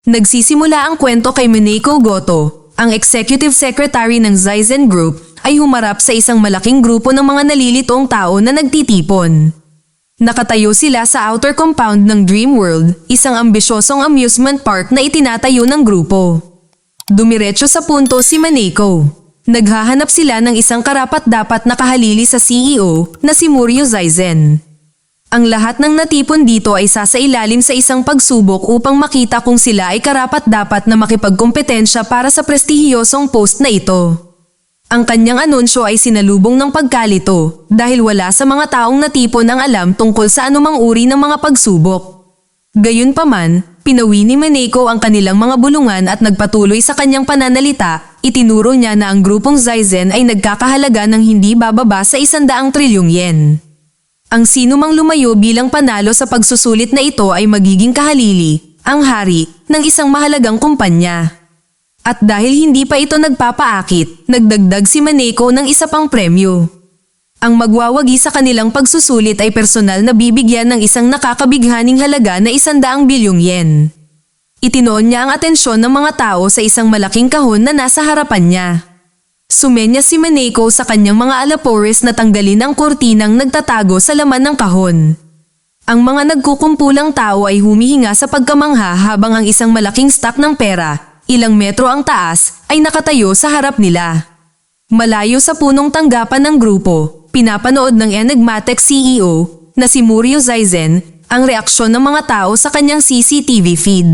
Nagsisimula ang kwento kay Mineko Goto, ang executive secretary ng Zaizen Group, ay humarap sa isang malaking grupo ng mga nalilitong tao na nagtitipon. Nakatayo sila sa outer compound ng Dream World, isang ambisyosong amusement park na itinatayo ng grupo. Dumiretso sa punto si Mineko. Naghahanap sila ng isang karapat-dapat na kahalili sa CEO na si Muryo Zaizen. Ang lahat ng natipon dito ay sasailalim sa isang pagsubok upang makita kung sila ay karapat-dapat na makipagkompetensya para sa prestihiyosong post na ito. Ang kanyang anunsyo ay sinalubong ng pagkalito dahil wala sa mga taong natipon ang alam tungkol sa anumang uri ng mga pagsubok. Gayunpaman, pinawi ni Mineko ang kanilang mga bulungan at nagpatuloy sa kanyang pananalita. Itinuro niya na ang grupong Zaizen ay nagkakahalaga ng hindi bababa sa 100 trilyong yen. Ang sinumang lumayo bilang panalo sa pagsusulit na ito ay magiging kahalili, ang hari, ng isang mahalagang kumpanya. At dahil hindi pa ito nagpapaakit, nagdagdag si Mineko ng isa pang premyo. Ang magwawagi sa kanilang pagsusulit ay personal na bibigyan ng isang nakakabighaning halaga na 100 bilyong yen. Itinoon niya ang atensyon ng mga tao sa isang malaking kahon na nasa harapan niya. Sumenya si Mineko sa kanyang mga alapores na tanggalin ang kurtinang nagtatago sa laman ng kahon. Ang mga nagkukumpulang tao ay humihinga sa pagkamangha habang ang isang malaking stock ng pera, ilang metro ang taas, ay nakatayo sa harap nila. Malayo sa punong tanggapan ng grupo, pinapanood ng enigmatic CEO na si Muryo Zaizen ang reaksyon ng mga tao sa kanyang CCTV feed.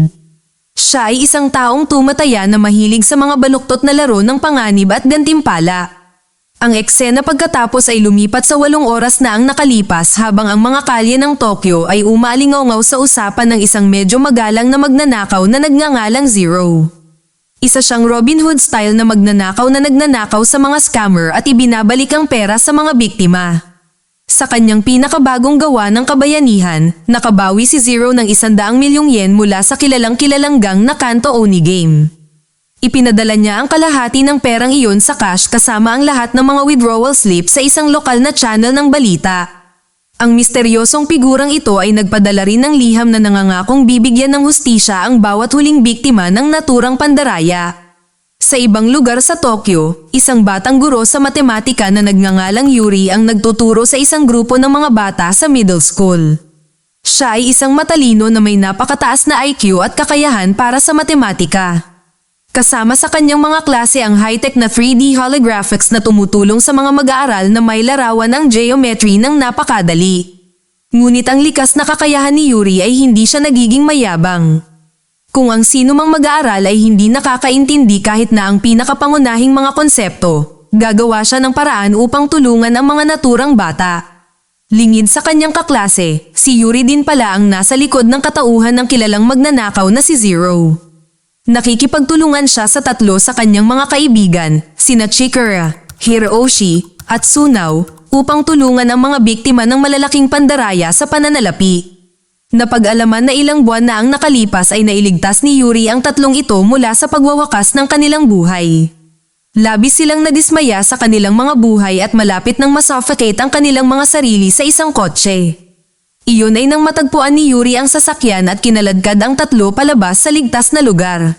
Siya ay isang taong tumataya na mahilig sa mga baluktot na laro ng panganib at gantimpala. Ang eksena pagkatapos ay lumipat sa 8 oras na ang nakalipas habang ang mga kalye ng Tokyo ay umalingaw sa usapan ng isang medyo magalang na magnanakaw na nagngangalang Zero. Isa siyang Robin Hood style na magnanakaw na nagnanakaw sa mga scammer at ibinabalik ang pera sa mga biktima. Sa kanyang pinakabagong gawa ng kabayanihan, nakabawi si Zero ng 100 milyong yen mula sa kilalang-kilalang gang na Kanto Oni Game. Ipinadala niya ang kalahati ng perang iyon sa cash kasama ang lahat ng mga withdrawal slip sa isang lokal na channel ng balita. Ang misteryosong figurang ito ay nagpadala rin ng liham na nangangakong bibigyan ng hustisya ang bawat huling biktima ng naturang pandaraya. Sa ibang lugar sa Tokyo, isang batang guro sa matematika na nagngangalang Yuri ang nagtuturo sa isang grupo ng mga bata sa middle school. Siya ay isang matalino na may napakataas na IQ at kakayahan para sa matematika. Kasama sa kanyang mga klase ang high-tech na 3D holographics na tumutulong sa mga mag-aaral na may larawan ang geometry ng napakadali. Ngunit ang likas na kakayahan ni Yuri ay hindi siya nagiging mayabang. Kung ang sino mang mag-aaral ay hindi nakakaintindi kahit na ang pinakapangunahing mga konsepto, gagawa siya ng paraan upang tulungan ang mga naturang bata. Lingid sa kanyang kaklase, si Yuri din pala ang nasa likod ng katauhan ng kilalang magnanakaw na si Zero. Nakikipagtulungan siya sa 3 sa kanyang mga kaibigan, sina Chikara, Hiroshi, at Sunao, upang tulungan ang mga biktima ng malalaking pandaraya sa pananalapi. Napag-alaman na ilang buwan na ang nakalipas ay nailigtas ni Yuri ang 3 ito mula sa pagwawakas ng kanilang buhay. Labis silang nadismaya sa kanilang mga buhay at malapit nang masuffocate ang kanilang mga sarili sa isang kotse. Iyon ay nang matagpuan ni Yuri ang sasakyan at kinaladkad ang 3 palabas sa ligtas na lugar.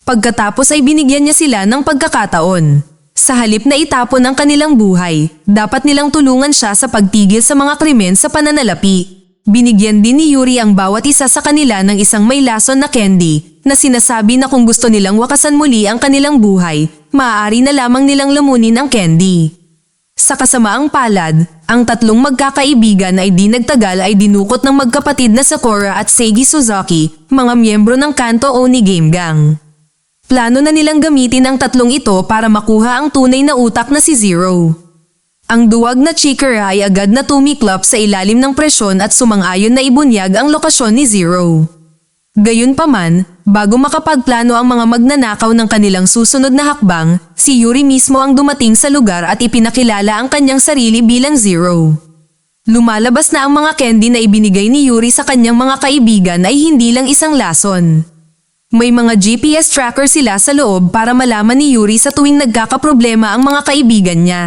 Pagkatapos ay binigyan niya sila ng pagkakataon. Sa halip na itapon ang kanilang buhay, dapat nilang tulungan siya sa pagtigil sa mga krimen sa pananalapi. Binigyan din ni Yuri ang bawat isa sa kanila ng isang may lason na candy na sinasabi na kung gusto nilang wakasan muli ang kanilang buhay, maaari na lamang nilang lamunin ang candy. Sa kasamaang palad, ang 3 magkakaibigan ay di nagtagal ay dinukot ng magkapatid na Sakura at Seiji Suzuki, mga miyembro ng Kanto Oni Game Gang. Plano na nilang gamitin ang 3 ito para makuha ang tunay na utak na si Zero. Ang duwag na Chikara ay agad na tumiklop sa ilalim ng presyon at sumang-ayon na ibunyag ang lokasyon ni Zero. Gayunpaman, bago makapagplano ang mga magnanakaw ng kanilang susunod na hakbang, si Yuri mismo ang dumating sa lugar at ipinakilala ang kanyang sarili bilang Zero. Lumalabas na ang mga candy na ibinigay ni Yuri sa kanyang mga kaibigan ay hindi lang isang lason. May mga GPS tracker sila sa loob para malaman ni Yuri sa tuwing nagkakaproblema ang mga kaibigan niya.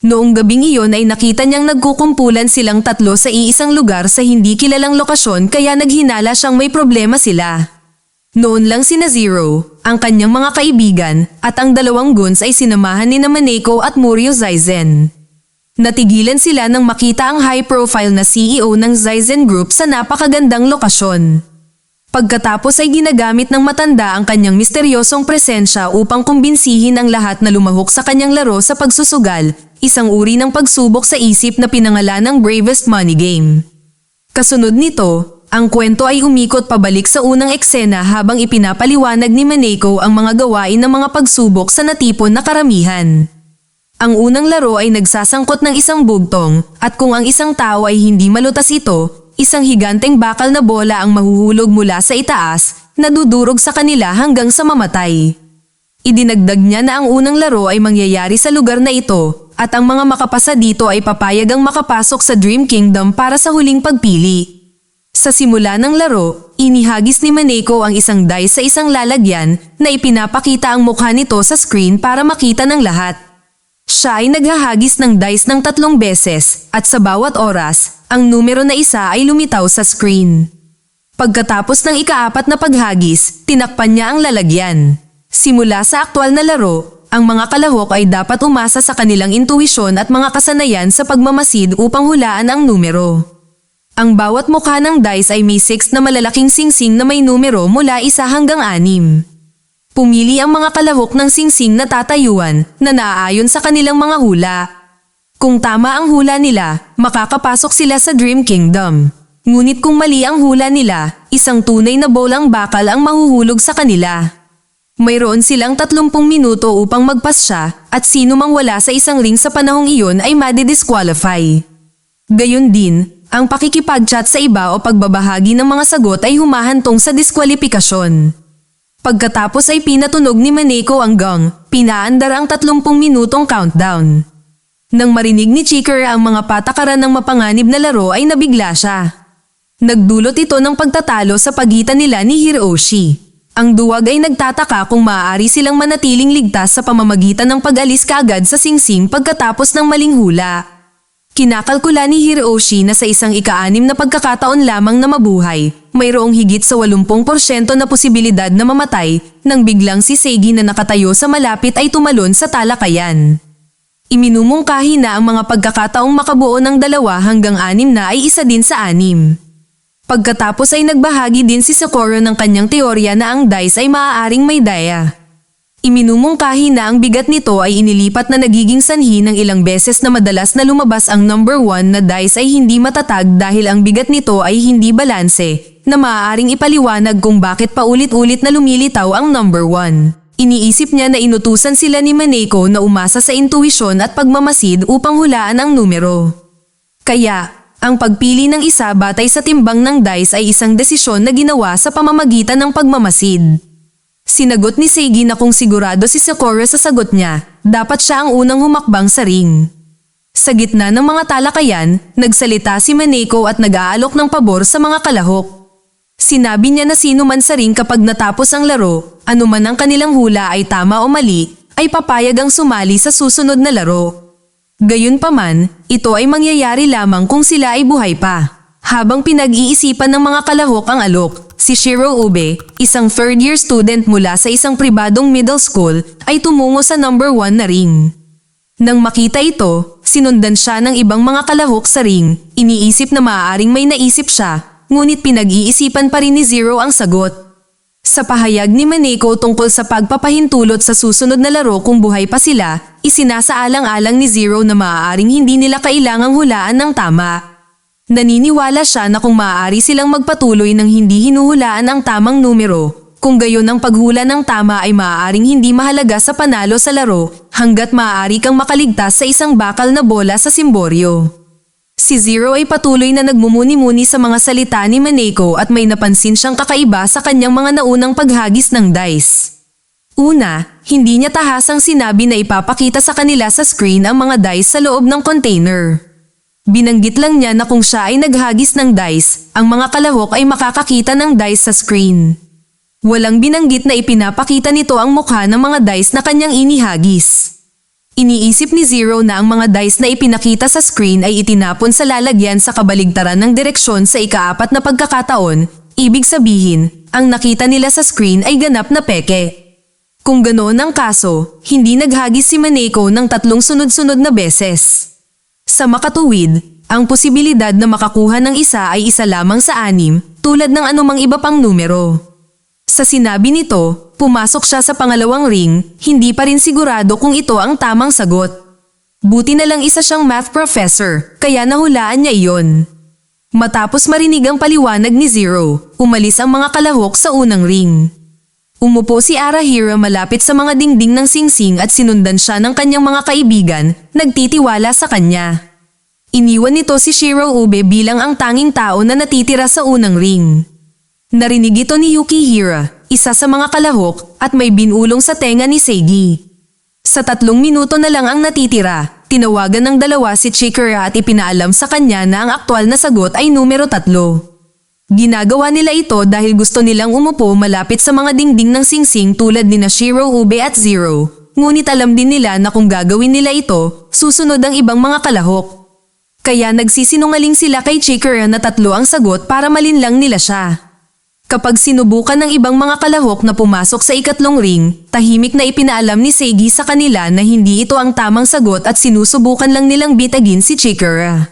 Noong gabing iyon ay nakita niyang nagkukumpulan silang 3 sa iisang lugar sa hindi kilalang lokasyon kaya naghinala siyang may problema sila. Noon lang sina Zero, ang kanyang mga kaibigan, at ang dalawang goons ay sinamahan ni Maneko at Muryo Zaizen. Natigilan sila nang makita ang high-profile na CEO ng Zaizen Group sa napakagandang lokasyon. Pagkatapos ay ginagamit ng matanda ang kanyang misteryosong presensya upang kumbinsihin ang lahat na lumahok sa kanyang laro sa pagsusugal, isang uri ng pagsubok sa isip na pinangalan ng Bravest Money Game. Kasunod nito, ang kwento ay umikot pabalik sa unang eksena habang ipinapaliwanag ni Maneko ang mga gawain ng mga pagsubok sa natipon na karamihan. Ang unang laro ay nagsasangkot ng isang bugtong at kung ang isang tao ay hindi malutas ito, isang higanteng bakal na bola ang mahuhulog mula sa itaas na dudurog sa kanila hanggang sa mamatay. Idinagdag niya na ang unang laro ay mangyayari sa lugar na ito at ang mga makapasa dito ay papayagang makapasok sa Dream Kingdom para sa huling pagpili. Sa simula ng laro, inihagis ni Maneko ang isang dice sa isang lalagyan na ipinapakita ang mukha nito sa screen para makita ng lahat. Siya ay naghahagis ng dice ng 3 beses at sa bawat oras, ang numero na isa ay lumitaw sa screen. Pagkatapos ng ika-4 na paghagis, tinakpan niya ang lalagyan. Simula sa aktwal na laro, ang mga kalahok ay dapat umasa sa kanilang intuisyon at mga kasanayan sa pagmamasid upang hulaan ang numero. Ang bawat mukha ng dice ay may 6 na malalaking singsing na may numero mula 1 hanggang 6. Pumili ang mga kalahok ng singsing na tatayuan na naaayon sa kanilang mga hula. Kung tama ang hula nila, makakapasok sila sa Dream Kingdom. Ngunit kung mali ang hula nila, isang tunay na bolang bakal ang mahuhulog sa kanila. Mayroon silang 30 minuto upang magpasya at sino mang wala sa isang ring sa panahong iyon ay madidisqualify. Gayon din, ang pakikipag-chat sa iba o pagbabahagi ng mga sagot ay humahantong sa diskwalipikasyon. Pagkatapos ay pinatunog ni Maneko ang gong, pinaandar ang 30 minutong countdown. Nang marinig ni Chikara ang mga patakaran ng mapanganib na laro ay nabigla siya. Nagdulot ito ng pagtatalo sa pagitan nila ni Hiroshi. Ang duwag ay nagtataka kung maaari silang manatiling ligtas sa pamamagitan ng pag-alis kaagad sa singsing pagkatapos ng maling hula. Kinakalkula ni Hiroshi na sa isang ika-6 na pagkakataon lamang na mabuhay, mayroong higit sa 80% na posibilidad na mamatay nang biglang si Seigi na nakatayo sa malapit ay tumalon sa talakayan. Iminumungkahi na ang mga pagkakataong makabuo ng 2 hanggang 6 na ay isa din sa 6. Pagkatapos ay nagbahagi din si Socorro ng kanyang teorya na ang dice ay maaaring may daya. Iminumungkahi na ang bigat nito ay inilipat na nagiging sanhi ng ilang beses na madalas na lumabas ang number 1 na dice ay hindi matatag dahil ang bigat nito ay hindi balanse, na maaaring ipaliwanag kung bakit paulit-ulit na lumilitaw ang number 1. Iniisip niya na inutusan sila ni Maneko na umasa sa intuisyon at pagmamasid upang hulaan ang numero. Kaya, ang pagpili ng isa batay sa timbang ng dice ay isang desisyon na ginawa sa pamamagitan ng pagmamasid. Sinagot ni Seigi na kung sigurado si Socorro sa sagot niya, dapat siya ang unang humakbang sa ring. Sa gitna ng mga talakayan, nagsalita si Maneko at nag-aalok ng pabor sa mga kalahok. Sinabi niya na sino man sa ring kapag natapos ang laro, anuman ang kanilang hula ay tama o mali, ay papayag ang sumali sa susunod na laro. Gayunpaman, ito ay mangyayari lamang kung sila ay buhay pa. Habang pinag-iisipan ng mga kalahok ang alok, si Shiro Ube, isang third-year student mula sa isang pribadong middle school, ay tumungo sa number 1 na ring. Nang makita ito, sinundan siya ng ibang mga kalahok sa ring, iniisip na maaaring may naisip siya, ngunit pinag-iisipan pa rin ni Zero ang sagot. Sa pahayag ni Maneko tungkol sa pagpapahintulot sa susunod na laro kung buhay pa sila, isinasaalang-alang ni Zero na maaaring hindi nila kailangang hulaan ng tama. Naniniwala siya na kung maaari silang magpatuloy ng hindi hinuhulaan ang tamang numero, kung gayon ang paghula ng tama ay maaaring hindi mahalaga sa panalo sa laro hanggat maaari kang makaligtas sa isang bakal na bola sa simboryo. Si Zero ay patuloy na nagmumuni-muni sa mga salita ni Maneko at may napansin siyang kakaiba sa kanyang mga naunang paghagis ng dice. Una, hindi niya tahasang sinabi na ipapakita sa kanila sa screen ang mga dice sa loob ng container. Binanggit lang niya na kung siya ay naghagis ng dice, ang mga kalahok ay makakakita ng dice sa screen. Walang binanggit na ipinapakita nito ang mukha ng mga dice na kanyang inihagis. Iniisip ni Zero na ang mga dice na ipinakita sa screen ay itinapon sa lalagyan sa kabaligtaran ng direksyon sa ika-4 na pagkakataon, ibig sabihin, ang nakita nila sa screen ay ganap na peke. Kung ganoon ang kaso, hindi naghagis si Maneko ng 3 sunod-sunod na beses. Sa makatuwid, ang posibilidad na makakuha ng isa ay isa lamang sa 6, tulad ng anumang iba pang numero. Sa sinabi nito, pumasok siya sa pangalawang ring, hindi pa rin sigurado kung ito ang tamang sagot. Buti na lang isa siyang math professor, kaya nahulaan niya iyon. Matapos marinig ang paliwanag ni Zero, umalis ang mga kalahok sa unang ring. Umupo si Arahira malapit sa mga dingding ng singsing at sinundan siya ng kanyang mga kaibigan, nagtitiwala sa kanya. Iniwan nito si Shiroube bilang ang tanging tao na natitira sa unang ring. Narinig ito ni Yukihira, isa sa mga kalahok, at may binulong sa tenga ni Seigi. Sa 3 minuto na lang ang natitira, tinawagan ng dalawa si Chikara at ipinaalam sa kanya na ang aktwal na sagot ay numero 3. Ginagawa nila ito dahil gusto nilang umupo malapit sa mga dingding ng singsing tulad ni na Shiroube at Zero, ngunit alam din nila na kung gagawin nila ito, susunod ang ibang mga kalahok. Kaya nagsisinungaling sila kay Chikara na 3 ang sagot para malinlang nila siya. Kapag sinubukan ng ibang mga kalahok na pumasok sa ikatlong ring, tahimik na ipinaalam ni Seigi sa kanila na hindi ito ang tamang sagot at sinusubukan lang nilang bitagin si Chikara.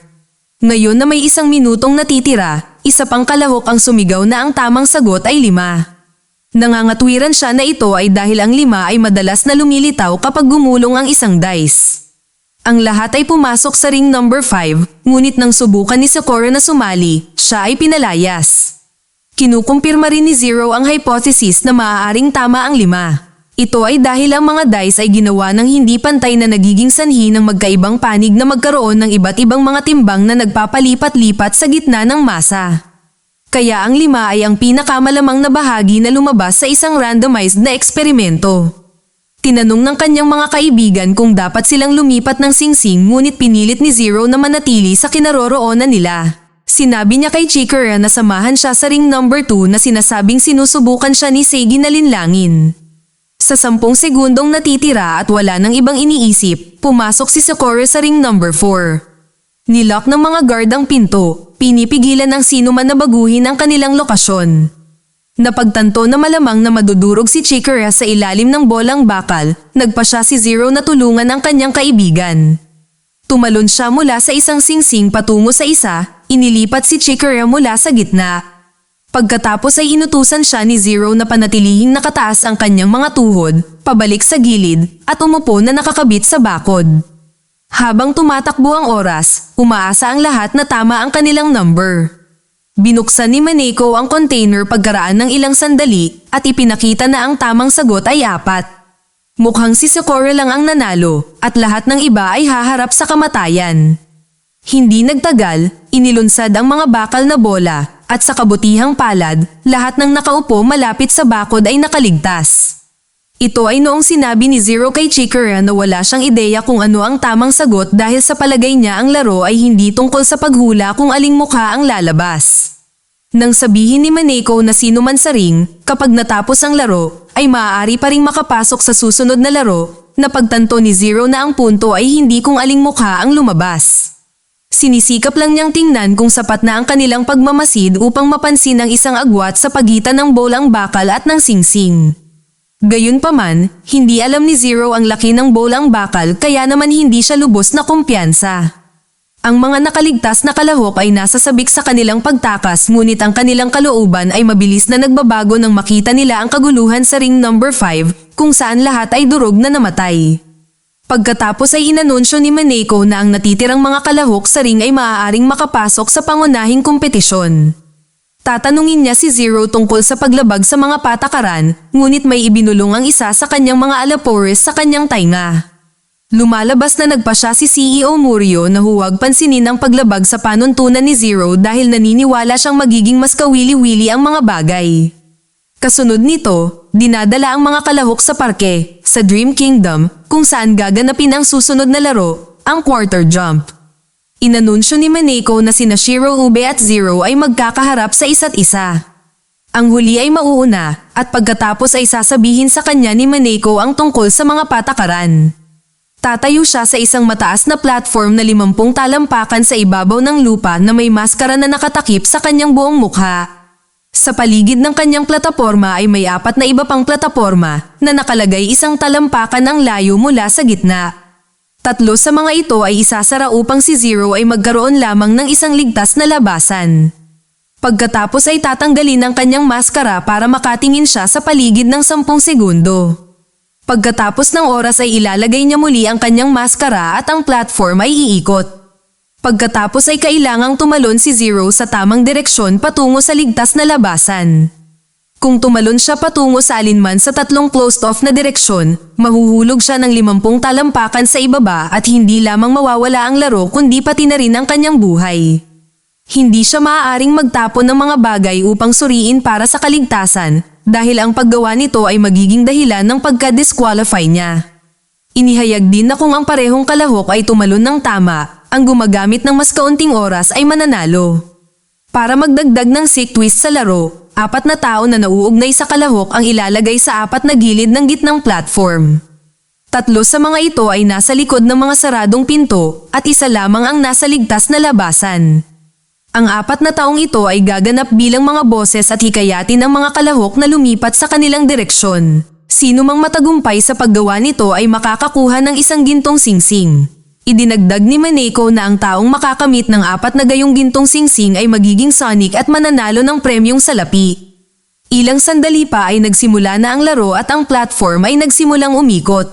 Ngayon na may 1 minutong natitira, isa pang kalahok ang sumigaw na ang tamang sagot ay 5. Nangangatwiran siya na ito ay dahil ang 5 ay madalas na lumilitaw kapag gumulong ang isang dice. Ang lahat ay pumasok sa ring number 5, ngunit nang subukan ni Sakura na sumali, siya ay pinalayas. Kinukumpirma rin ni Zero ang hypothesis na maaaring tama ang 5. Ito ay dahil ang mga dice ay ginawa ng hindi pantay na nagiging sanhi ng magkaibang panig na magkaroon ng iba't ibang mga timbang na nagpapalipat-lipat sa gitna ng masa. Kaya ang 5 ay ang pinakamalamang na bahagi na lumabas sa isang randomized na eksperimento. Tinanong ng kanyang mga kaibigan kung dapat silang lumipat ng singsing ngunit pinilit ni Zero na manatili sa kinaroroonan nila. Sinabi niya kay Chikara na samahan siya sa ring number 2 na sinasabing sinusubukan siya ni Seigi na linlangin. Sa 10 segundong natitira at wala nang ibang iniisip, pumasok si Sakura sa ring number 4. Nilock ng mga guard ang pinto, pinipigilan ng sino man na baguhin ang kanilang lokasyon. Napagtanto na malamang na madudurog si Chikara sa ilalim ng bolang bakal, nagpa siya si Zero na tulungan ang kanyang kaibigan. Tumalon siya mula sa isang singsing patungo sa isa, inilipat si Chikara mula sa gitna. Pagkatapos ay inutusan siya ni Zero na panatilihing nakataas ang kanyang mga tuhod, pabalik sa gilid, at umupo na nakakabit sa bakod. Habang tumatakbo ang oras, umaasa ang lahat na tama ang kanilang number. Binuksan ni Maneko ang container pagkaraan ng ilang sandali at ipinakita na ang tamang sagot ay 4. Mukhang si Sakura lang ang nanalo at lahat ng iba ay haharap sa kamatayan. Hindi nagtagal, inilunsad ang mga bakal na bola at sa kabutihang palad, lahat ng nakaupo malapit sa bakod ay nakaligtas. Ito ay noong sinabi ni Zero kay Chikara na wala siyang ideya kung ano ang tamang sagot dahil sa palagay niya ang laro ay hindi tungkol sa paghula kung aling mukha ang lalabas. Nang sabihin ni Maneko na sino man sa ring, kapag natapos ang laro, ay maaari pa ring makapasok sa susunod na laro, napagtanto ni Zero na ang punto ay hindi kung aling mukha ang lumabas. Sinisikap lang niyang tingnan kung sapat na ang kanilang pagmamasid upang mapansin ang isang agwat sa pagitan ng bolang bakal at ng singsing. Gayunpaman, hindi alam ni Zero ang laki ng bolang bakal kaya naman hindi siya lubos na kumpiyansa. Ang mga nakaligtas na kalahok ay nasa sabik sa kanilang pagtakas ngunit ang kanilang kalooban ay mabilis na nagbabago nang makita nila ang kaguluhan sa ring number 5 kung saan lahat ay durog na namatay. Pagkatapos ay inanunsyo ni Maneko na ang natitirang mga kalahok sa ring ay maaaring makapasok sa pangunahing kompetisyon. Tatanungin niya si Zero tungkol sa paglabag sa mga patakaran, ngunit may ibinulong ang isa sa kanyang mga alapores sa kanyang tainga. Lumalabas na nagpa siya si CEO Murio na huwag pansinin ang paglabag sa panuntunan ni Zero dahil naniniwala siyang magiging mas kawili-wili ang mga bagay. Kasunod nito, dinadala ang mga kalahok sa parke, sa Dream Kingdom, kung saan gaganapin ang susunod na laro, ang quarter jump. Inanunsyo ni Maneko na sina Shiroube at Zero ay magkakaharap sa isa't isa. Ang huli ay mauuna, at pagkatapos ay sasabihin sa kanya ni Maneko ang tungkol sa mga patakaran. Tatayo siya sa isang mataas na platform na 50 talampakan sa ibabaw ng lupa na may maskara na nakatakip sa kanyang buong mukha. Sa paligid ng kanyang plataporma ay may 4 na iba pang plataporma na nakalagay isang talampakan ang layo mula sa gitna. 3 sa mga ito ay isasara upang si Zero ay magkaroon lamang ng isang ligtas na labasan. Pagkatapos ay tatanggalin ang kanyang maskara para makatingin siya sa paligid ng 10 segundo. Pagkatapos ng oras ay ilalagay niya muli ang kanyang maskara at ang platform ay iikot. Pagkatapos ay kailangang tumalon si Zero sa tamang direksyon patungo sa ligtas na labasan. Kung tumalon siya patungo sa alinman sa 3 closed-off na direksyon, mahuhulog siya ng 50 talampakan sa ibaba at hindi lamang mawawala ang laro kundi pati na rin ang kanyang buhay. Hindi siya maaaring magtapon ng mga bagay upang suriin para sa kaligtasan dahil ang paggawa nito ay magiging dahilan ng pagka-disqualify niya. Inihayag din na kung ang parehong kalahok ay tumalon ng tama, ang gumagamit ng mas kaunting oras ay mananalo. Para magdagdag ng sick twist sa laro, 4 na tao na nauugnay sa kalahok ang ilalagay sa 4 na gilid ng gitnang platform. 3 sa mga ito ay nasa likod ng mga saradong pinto at 1 lamang ang nasa ligtas na labasan. Ang 4 na taong ito ay gaganap bilang mga boses at hikayatin ang mga kalahok na lumipat sa kanilang direksyon. Sino mang matagumpay sa paggawa nito ay makakakuha ng isang gintong singsing. Idinagdag ni Maneko na ang taong makakamit ng 4 na gayong gintong singsing ay magiging Sonic at mananalo ng premyong salapi. Ilang sandali pa ay nagsimula na ang laro at ang platform ay nagsimulang umikot.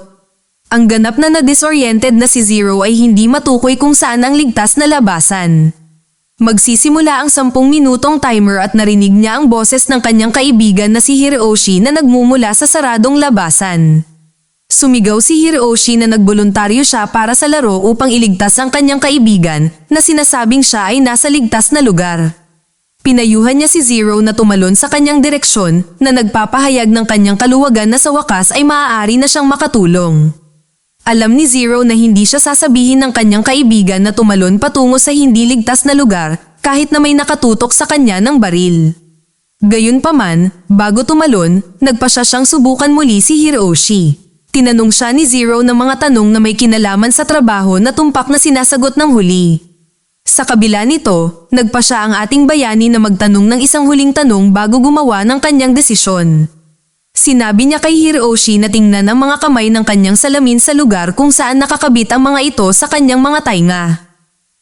Ang ganap na na-disoriented na si Zero ay hindi matukoy kung saan ang ligtas na labasan. Magsisimula ang 10 minutong timer at narinig niya ang boses ng kanyang kaibigan na si Hiroshi na nagmumula sa saradong labasan. Sumigaw si Hiroshi na nagboluntaryo siya para sa laro upang iligtas ang kanyang kaibigan na sinasabing siya ay nasa ligtas na lugar. Pinayuhan niya si Zero na tumalon sa kanyang direksyon na nagpapahayag ng kanyang kaluwagan na sa wakas ay maaari na siyang makatulong. Alam ni Zero na hindi siya sasabihin ng kanyang kaibigan na tumalon patungo sa hindi ligtas na lugar kahit na may nakatutok sa kanya ng baril. Gayunpaman, bago tumalon, nagpa siyang subukan muli si Hiroshi. Tinanong siya ni Zero ng mga tanong na may kinalaman sa trabaho na tumpak na sinasagot ng huli. Sa kabila nito, nagpa siya ang ating bayani na magtanong ng isang huling tanong bago gumawa ng kanyang desisyon. Sinabi niya kay Hiroshi na tingnan ang mga kamay ng kanyang salamin sa lugar kung saan nakakabit ang mga ito sa kanyang mga tainga.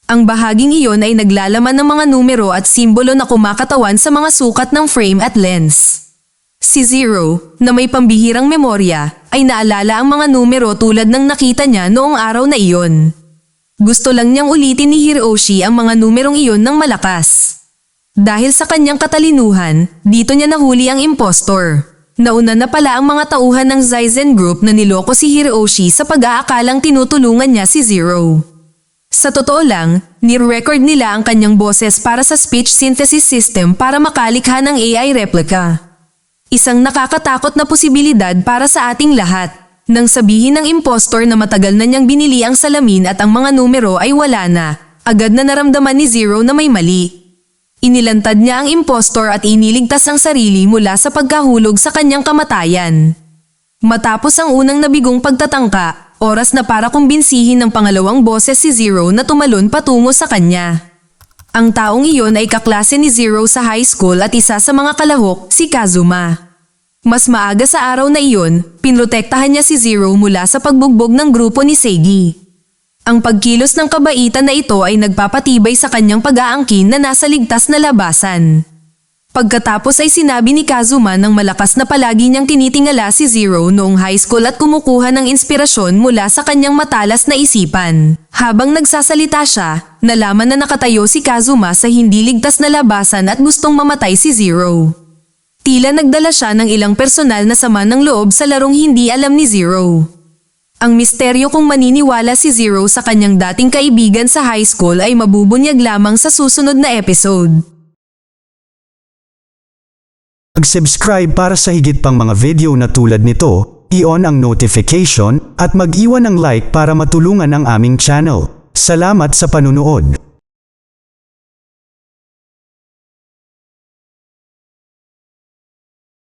Ang bahaging iyon ay naglalaman ng mga numero at simbolo na kumakatawan sa mga sukat ng frame at lens. Si Zero, na may pambihirang memorya, ay naalala ang mga numero tulad ng nakita niya noong araw na iyon. Gusto lang niyang ulitin ni Hiroshi ang mga numerong iyon ng malakas. Dahil sa kanyang katalinuhan, dito niya nahuli ang impostor. Nauna na pala ang mga tauhan ng Zaizen Group na niloko si Hiroshi sa pag-aakalang tinutulungan niya si Zero. Sa totoo lang, ni-record nila ang kanyang boses para sa speech synthesis system para makalikha ng AI replica. Isang nakakatakot na posibilidad para sa ating lahat. Nang sabihin ng impostor na matagal na niyang binili ang salamin at ang mga numero ay wala na, agad na naramdaman ni Zero na may mali. Inilantad niya ang impostor at iniligtas ang sarili mula sa pagkahulog sa kanyang kamatayan. Matapos ang unang nabigong pagtatangka, oras na para kumbinsihin ng pangalawang boses si Zero na tumalon patungo sa kanya. Ang taong iyon ay kaklase ni Zero sa high school at isa sa mga kalahok, si Kazuma. Mas maaga sa araw na iyon, pinrotektahan niya si Zero mula sa pagbugbog ng grupo ni Seigi. Ang pagkilos ng kabaitan na ito ay nagpapatibay sa kanyang pag-aangkin na nasa ligtas na labasan. Pagkatapos ay sinabi ni Kazuma ng malakas na palagi niyang tinitingala si Zero noong high school at kumukuha ng inspirasyon mula sa kanyang matalas na isipan. Habang nagsasalita siya, nalaman na nakatayo si Kazuma sa hindi ligtas na labasan at gustong mamatay si Zero. Tila nagdala siya ng ilang personal na sama ng loob sa larong hindi alam ni Zero. Ang misteryo kung maniniwala si Zero sa kanyang dating kaibigan sa high school ay mabubunyag lamang sa susunod na episode. Mag-subscribe para sa higit pang mga video na tulad nito, i-on ang notification at mag-iwan ng like para matulungan ang aming channel. Salamat sa panunood.